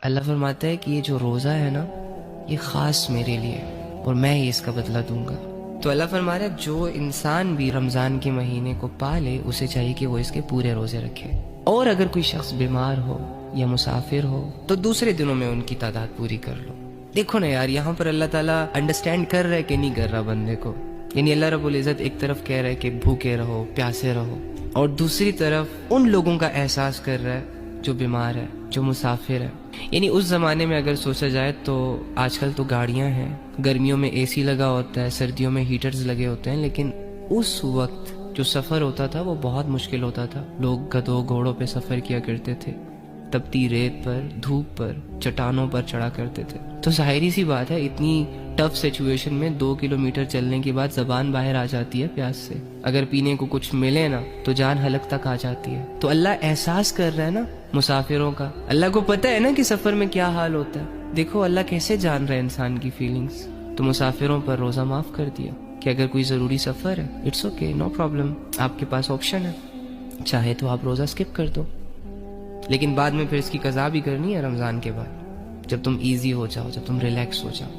اللہ فرماتا ہے کہ یہ جو روزہ ہے نا یہ خاص میرے لیے اور میں ہی اس کا بدلہ دوں گا. تو اللہ فرما رہا ہے جو انسان بھی رمضان کے مہینے کو پالے اسے چاہیے کہ وہ اس کے پورے روزے رکھے. اور اگر کوئی شخص بیمار ہو یا مسافر ہو تو دوسرے دنوں میں ان کی تعداد پوری کر لو. دیکھو نا یار، یہاں پر اللہ تعالیٰ انڈرسٹینڈ کر رہا ہے کہ نہیں کر رہا بندے کو. یعنی اللہ رب العزت ایک طرف کہہ رہا ہے کہ بھوکے رہو، پیاسے رہو، اور دوسری طرف ان لوگوں کا احساس کر رہا ہے جو بیمار ہے، جو مسافر ہے. یعنی اس زمانے میں اگر سوچا جائے تو آج کل تو گاڑیاں ہیں، گرمیوں میں اے سی لگا ہوتا ہے، سردیوں میں ہیٹرز لگے ہوتے ہیں، لیکن اس وقت جو سفر ہوتا تھا وہ بہت مشکل ہوتا تھا. لوگ گدھوں گھوڑوں پہ سفر کیا کرتے تھے، تپتی ریت پر، دھوپ پر، چٹانوں پر چڑھا کرتے تھے. تو ظاہری سی بات ہے اتنی ٹف سچویشن میں 2 کلومیٹر چلنے کے بعد زبان باہر آ جاتی ہے پیاس سے. اگر پینے کو کچھ ملے نا تو جان حلق تک آ جاتی ہے. تو اللہ احساس کر رہا ہے نا مسافروں کا. اللہ کو پتہ ہے نا کہ سفر میں کیا حال ہوتا ہے. دیکھو اللہ کیسے جان رہا ہے انسان کی فیلنگز. تو مسافروں پر روزہ معاف کر دیا کہ اگر کوئی ضروری سفر ہے اٹس اوکے، نو پرابلم، آپ کے پاس آپشن ہے، چاہے تو آپ روزہ اسکپ کر دو. لیکن بعد میں پھر اس کی قضا بھی کرنی ہے رمضان کے بعد، جب تم ایزی ہو جاؤ، جب تم ریلیکس ہو جاؤ.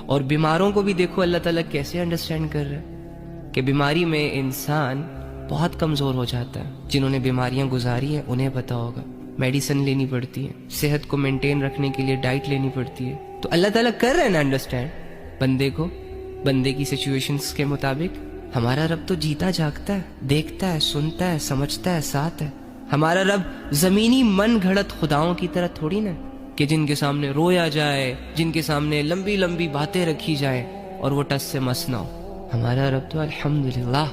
اور بیماروں کو بھی دیکھو اللہ تعالیٰ کیسے انڈرسٹینڈ کر رہا ہے کہ بیماری میں انسان بہت کمزور ہو جاتا ہے. جنہوں نے بیماریاں گزاری ہیں انہیں پتا ہوگا، میڈیسن لینی پڑتی ہے، صحت کو مینٹین رکھنے کے لیے ڈائٹ لینی پڑتی ہے. تو اللہ تعالیٰ کر رہے ہیں نا انڈرسٹینڈ بندے کو، بندے کی سچویشنز کے مطابق. ہمارا رب تو جیتا جاگتا ہے، دیکھتا ہے، سنتا ہے، سمجھتا ہے، ساتھ ہے. ہمارا رب زمینی من گھڑت خداؤں کی طرح تھوڑی نا کہ جن کے سامنے رویا جائے، جن کے سامنے لمبی لمبی باتیں رکھی جائیں اور وہ ٹس سے مس نہ ہو. ہمارا رب تو الحمدللہ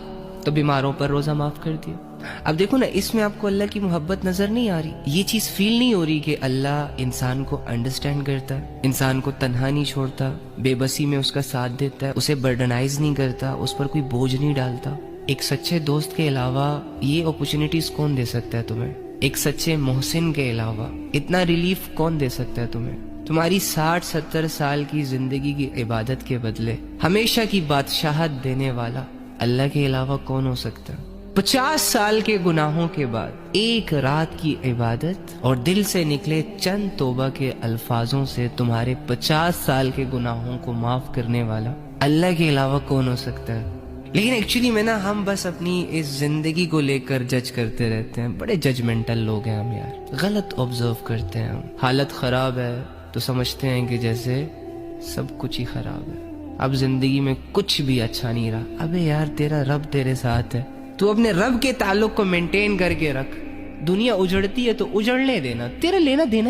تو بیماروں پر روزہ معاف کر دیا. اب دیکھو نا اس میں آپ کو اللہ کی محبت نظر نہیں آ رہی، یہ چیز فیل نہیں ہو رہی کہ اللہ انسان کو انڈرسٹینڈ کرتا ہے، انسان کو تنہا نہیں چھوڑتا، بے بسی میں اس کا ساتھ دیتا ہے، اسے برڈنائز نہیں کرتا، اس پر کوئی بوجھ نہیں ڈالتا. ایک سچے دوست کے علاوہ یہ اپرچونٹیز کون دے سکتا ہے تمہیں؟ ایک سچے محسن کے علاوہ اتنا ریلیف کون دے سکتا ہے تمہیں؟ تمہاری 60-70 سال کی زندگی کی عبادت کے بدلے ہمیشہ کی بادشاہت دینے والا اللہ کے علاوہ کون ہو سکتا ہے؟ 50 سال کے گناہوں کے بعد ایک رات کی عبادت اور دل سے نکلے چند توبہ کے الفاظوں سے تمہارے 50 سال کے گناہوں کو معاف کرنے والا اللہ کے علاوہ کون ہو سکتا ہے؟ لیکن ایکچولی میں نا ہم بس اپنی اس زندگی کو لے کر جج کرتے رہتے ہیں. بڑے ججمنٹل لوگ ہیں ہم یار، غلط آبزرو کرتے ہیں ہم. حالت خراب ہے تو سمجھتے ہیں کہ جیسے سب کچھ ہی خراب ہے، اب زندگی میں کچھ بھی اچھا نہیں رہا. ابے یار تیرا رب تیرے ساتھ ہے، تو اپنے رب کے تعلق کو مینٹین کر کے رکھ. دنیا اجڑتی ہے تو اجڑنے دینا، تیرا لینا دینا ہی